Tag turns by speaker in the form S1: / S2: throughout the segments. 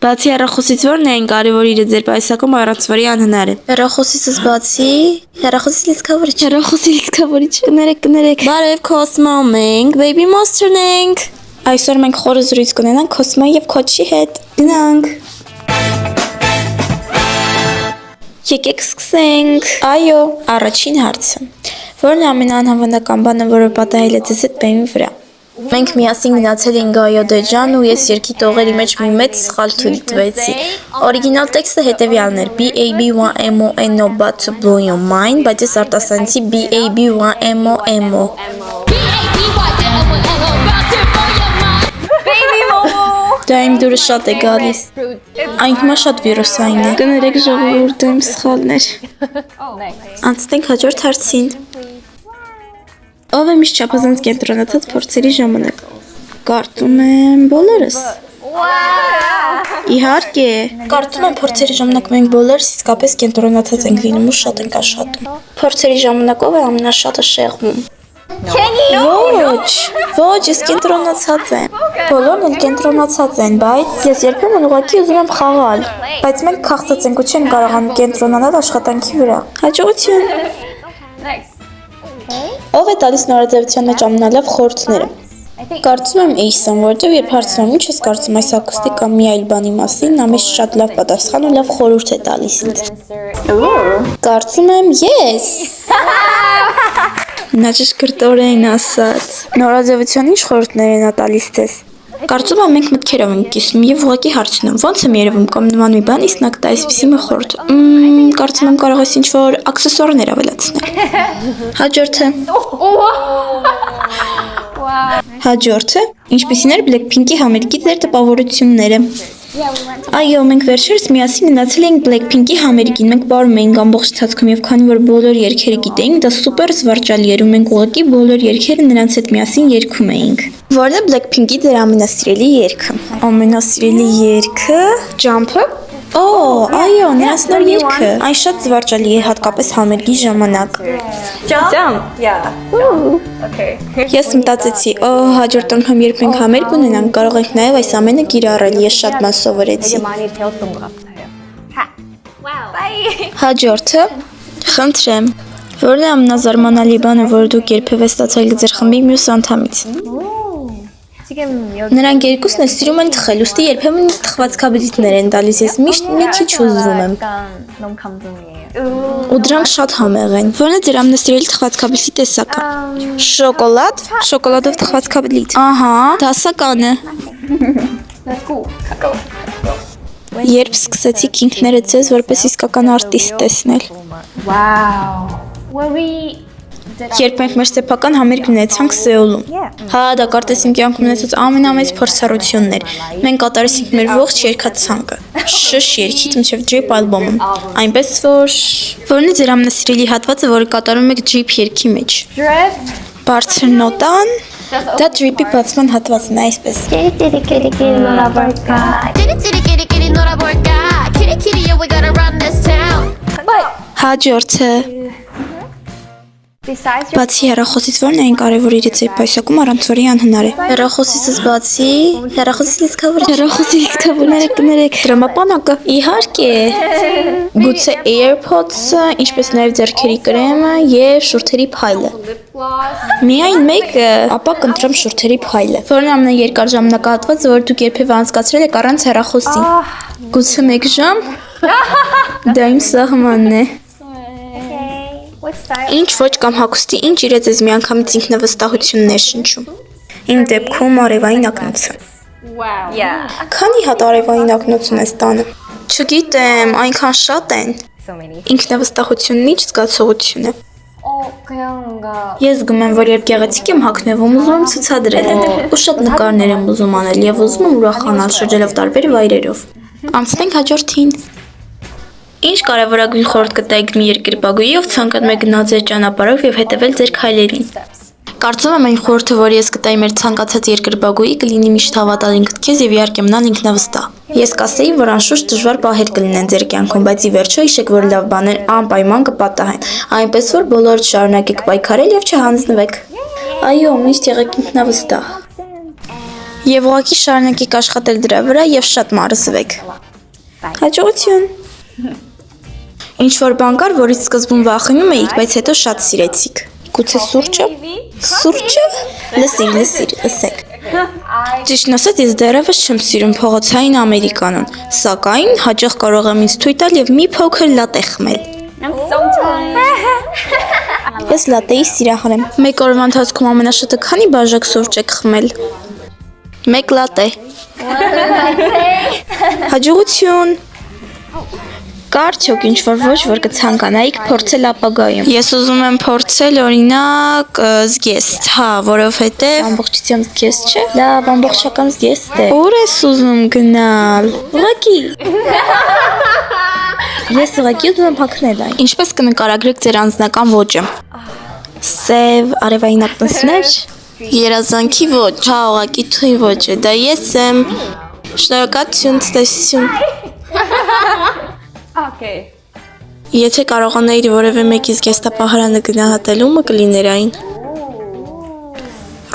S1: Բացի հեռախոսից ո՞րն է այն կարևոր իրը ձեր պայուսակում առանց որի անհնար է։ Հեռախոսից բացի, հեռախոսից լիցքավորիչ։ Հեռախոսի լիցքավորիչ։ Կներեք։ Բարև Cosmo, մենք Baby Monster-ն ենք։ Այսօր մենք խորը զրույց կունենանք Cosmo եւ Coach-ի հետ։ Գնանք։ Եկեք սկսենք։ Այո, առաջին հարցը։ Որն է ամենաանհավանական բանը, որը պատահել է ձեզ հետ բեմի վրա։ Մենք միասին գնացել էինք Գայոդեջան ու ես երկի տողերի մեջ մի մեծ սխալ թույլ տվեցի։ Օրիգինալ տեքստը հետևյալն էր. BAB1MO but to blow your mind, բայց ես արտասանեցի BAB1MO. Դա իմ դուրը շատ է գալիս։ Այն հիմա շատ վիրուսային է։ Կներեք ժողովուրդ, իմ սխալներ։ Անցնենք հաջորդ հարցին։ Ով է միշտ չափազանց կենտրոնացած փորձերի ժամանակ։ Կարծում եմ բոլորս։ Իհարկե, կարծում եմ փորձերի ժամանակ մենք բոլորս իսկապես կենտրոնացած ենք լինում ու շատ ենք աշխատում։ Փորձերի ժամանակ ով է ամենաշատը շեղվում։ Ոչ, ես կենտրոնացած եմ։ Բոլորն էլ կենտրոնացած են, բայց ես երբեմն ուղղակի ուզում եմ խաղալ։ Բայց մենք քաղցած ենք ու չենք կարողանում կենտրոնանալ աշխատանքի վրա։ Հաջողություն։ Ով է տալիս նորաձևության մեջ ամենալավ խորհուրդները։ Կարծում եմ Էյսան, որտեղ երբ հարցնում ինչ ես կարծում այս ակուստիկ կամ մի այլ բանի մասին, նա մեզ շատ լավ պատասխան ու լավ խորհուրդ է տալիս ինձ։ Կարծում եմ ես։ Նա ճշգրտորեն ասաց։ Նորաձևության ինչ խորհուրդներ են տալիս ձեզ։ Կարծում եմ մենք մտքերով ենք կիսում եւ ուղղակի հարցնում ո՞նց եմ երևում կամ նման մի բան իսկ նա կտա այսպեսի մի խորհուրդ։ Կարծում եմ կարող ես ինչ-որ աքսեսուարներ ավելացնել։ Հաջորդը ինչպիսին էր Blackpink-ի համերգի ձեր տպավորությունները։ Այո, մենք վերջերս միասին գնացել էինք Blackpink-ի համերգին, մենք բարում էինք ամբողջ ընթացքում եւ քանի որ բոլոր երգերը գիտեինք, դա սուպեր զվարճալի էր ու մենք ուղղակի բոլոր երգերը նրանց հետ միասին երգում էինք։ Որն է Blackpink-ի ձեր ամենասիրելի երգը։ Ամենասիրելի երգը Jump-ը։ Այո, նրանց նոր երգը։ Այն շատ զվարճալի է հատկապես համերգի ժամանակ։
S2: Jump. Yeah. Okay.
S1: Ես մտածեցի, հաջորդ անգամ երբ մենք համերգ ունենանք, կարող ենք նաև այս ամենը կիրառել, ես շատ բան սովորեցի։
S2: 많이 배웠던 것 같아요. Bye.
S1: Հաջորդը, խնդրեմ, որն է ամենազարմանալի բանը, որը դուք երբևէ ստացել եք ձեր խմբի մյուս անդամից։
S2: 지금 여기
S1: Նրանք երկուսն էլ սիրում են թխել, ուստի երբեմն ինձ թխվածքաբլիթներ են տալիս, ես միշտ մի քիչ ուզվում եմ։
S2: 약간 너무 감동이에요.
S1: Ու դրանք շատ համեղ են։ Որն է ձեր ամենասիրելի թխվածքաբլիթի տեսակը։ Շոկոլադ, շոկոլադով թխվածքաբլիթ։ Ահա, դասականը։
S2: Let's go. Go.
S1: Երբ սկսեցիք ինքներդ ձեզ որպես իսկական արտիստ տեսնել։
S2: Wow. When we
S1: Երբ մենք մեր սեփական համերգ ունեցանք Սեուլում։ Հա, դա կարծես իմ կյանքում ունեցած ամենամեծ փորձառությունն էր։ Մենք կատարեցինք մեր ողջ երգացանկը։ Շշ երգից մինչև ջիփ ալբոմը։ Այնպես որ որն է ձեր ամենասիրելի հատվածը, որը կատարում եք ջիփ երգի մեջ։
S2: drip.
S1: Բարձր նոտան։ Դա ջիփի բացման հատվածն է, այսպես։
S2: 끼리끼리 놀아볼까.
S3: 끼리끼리 놀아볼까 키리키리 yeah we gotta run this town
S1: Հաջորդը
S2: Besides your
S1: Բացի հեռախոսից ո՞րն է այն կարևոր իրը ձեր պայուսակում առանց որի անհնար է։ Հեռախոսից բացի, հեռախոսի լիցքավորիչ։ Հեռախոսի լիցքավորները կներեք։ Դրամապանակը։ Իհարկե։ Գուցե AirPods-ը, ինչպես նաև ձեռքերի կրեմը եւ շուրթերի փայլը։ Միայն մեկը, ապա կընտրեմ շուրթերի փայլը։ Որն է ամենաերկար ժամանակահատվածը, որ դուք երբևէ անցկացրել եք առանց հեռախոսի։ Գուցե 1 ժամ։ Դա իմ սահմանն է։
S2: what style?
S1: Ինչ ոչ կամ հագուստի ինչ իրեց ես միանգամից ինքնավստահություններ շնչում։ Իմ դեպքում արևային ակնոցը։
S2: Wow. Yeah.
S1: Քանի հատ արևային ակնոց ունես տանը։ Չգիտեմ, այնքան շատ են։
S2: So many.
S1: Ինքնավստահությունն ինչ զգացողություն է։
S2: 그냥 뭔가
S1: Ես զգում եմ, որ երբ գեղեցիկ եմ հագնվում, ուզում եմ ցուցադրել ու շատ նկարներ եմ ուզում անել եւ ուզում եմ ուրախանալ շրջելով տարբեր վայրերով։ Անցնենք հաջորդին։ Ինչ կարևորագույն խորհուրդ կտայիք մի երկրպագուի, ով ցանկանում է գնալ ձեր ճանապարհով եւ հետևել ձեր քայլերին։ Կարծում եմ այն խորհուրդը, որ ես կտայի մեր ցանկացած երկրպագուի, կլինի միշտ հավատալ ինքդ քեզ եւ իհարկե մնալ ինքնավստահ։ Ես կասեի, որ անշուշտ դժվար պահեր կլինեն ձեր կյանքում, բայց ի վերջո հիշեք, որ լավ բաներ անպայման կպատահեն, այնպես որ բոլորդ շարունակեք պայքարել եւ չհանձնվեք։ Այո, միշտ եղեք ինքնավստահ։ Եվ ուղղակի շարունակեք աշխատել դրա վրա եւ շատ մարզվեք։ Հաջողություն։ Ինչ որ բան կար, որից սկզբում վախենում էիք, բայց հետո շատ սիրեցիք։ Գուցե սուրճը։ Սուրճը։ Լսեք։ Ճիշտն ասած, ես դեռևս չեմ սիրում փողոցային ամերիկանոն, սակայն հաճախ կարող եմ ինձ թույլ տալ եւ մի փոքր լատե խմել։ Ես լատեի սիրահար եմ։ Մեկ օրվա ընթացքում ամենաշատը քանի բաժակ սուրճ եք խմել։ 1 լատե։ Հաջողություն։ Կա արդյոք ինչ-որ ոչ, որ կցանկանայիք փորձել ապագայում։ Ես ուզում եմ փորձել օրինակ զգեստ, հա, որովհետև ամբողջությամբ զգեստ չէ։ Լավ, ամբողջական զգեստ է։ Ուր ես ուզում գնալ։ Ուղղակի։ Ես ուղղակի ուզում եմ հագնել այն։ Ինչպես կնկարագրեք ձեր անձնական ոճը։ Սև, արևային ակնոցներ, երազանքի ոճ, հա, ուղղակի թույն ոճը։ Դա ես եմ։ Շնորհակալություն, ցտեսություն։
S2: Okay.
S1: Եթե կարողանայիր որևէ մեկից գեստապահարանը գնահատելու, մը կլիներ այն։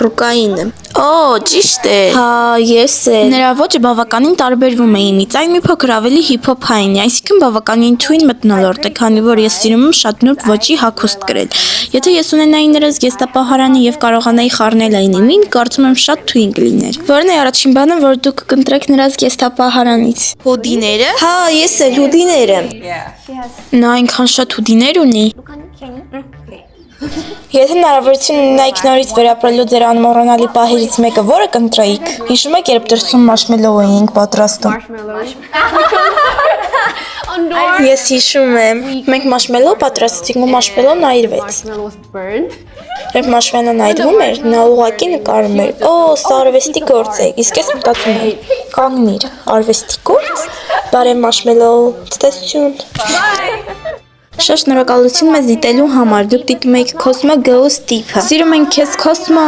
S1: Ռուկայինը։ Օ, ճիշտ է։ Հա, ես է։ Նրա ոճը բավականին տարբերվում է իմից, այն մի փոքր ավելի հիփ-հոփային է, այսինքն բավականին թույն մթնոլորտ է, քանի որ ես սիրում եմ շատ նուրբ ոճի հագուստ կրել։ Եթե ես ունենայի նրա գեստապահարանը եւ կարողանայի խառնել այն իմին, կարծում եմ շատ թույն կլիներ։ Որն է առաջին բանը, որ դուք կընտրեք նրա գեստապահարանից։ Հուդիները։ Հա, ես էլ հուդիները։ Նա այնքան շատ հուդիներ ունի։ Եթե հնարավորություն ունենայիք նորից վերապրելու ձեր անմոռանալի պահերից մեկը, որը կընտրեիք։ Հիշում եք, երբ դրսում մարշմելլոու էինք պատրաստում։ Ես հիշում եմ, մենք մարշմելլոու պատրաստեցինք ու մարշմելլոուն այրվեց։ Երբ մարշմելլոուն այրվում էր, նա ուղղակի նկարում էր. «Օ, սա արվեստի գործ է», իսկ ես մտածում էի. «Կանգնիր, արվեստի գործ, բարև մարշմելլոու, ցտեսություն»։ Շատ շնորհակալություն մեզ դիտելու համար։ Դուք դիտում եք Cosmo Ghost Deep-ը։ Սիրում ենք քեզ Cosmo։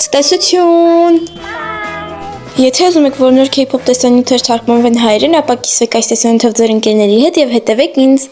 S1: Ցտեսություն։ Եթե ուզում եք, որ նոր K-pop տեսանյութեր թարգմանվեն հայերեն, ապա կիսվեք այս տեսանյութով ձեր ընկերների հետ եւ հետեւեք ինձ։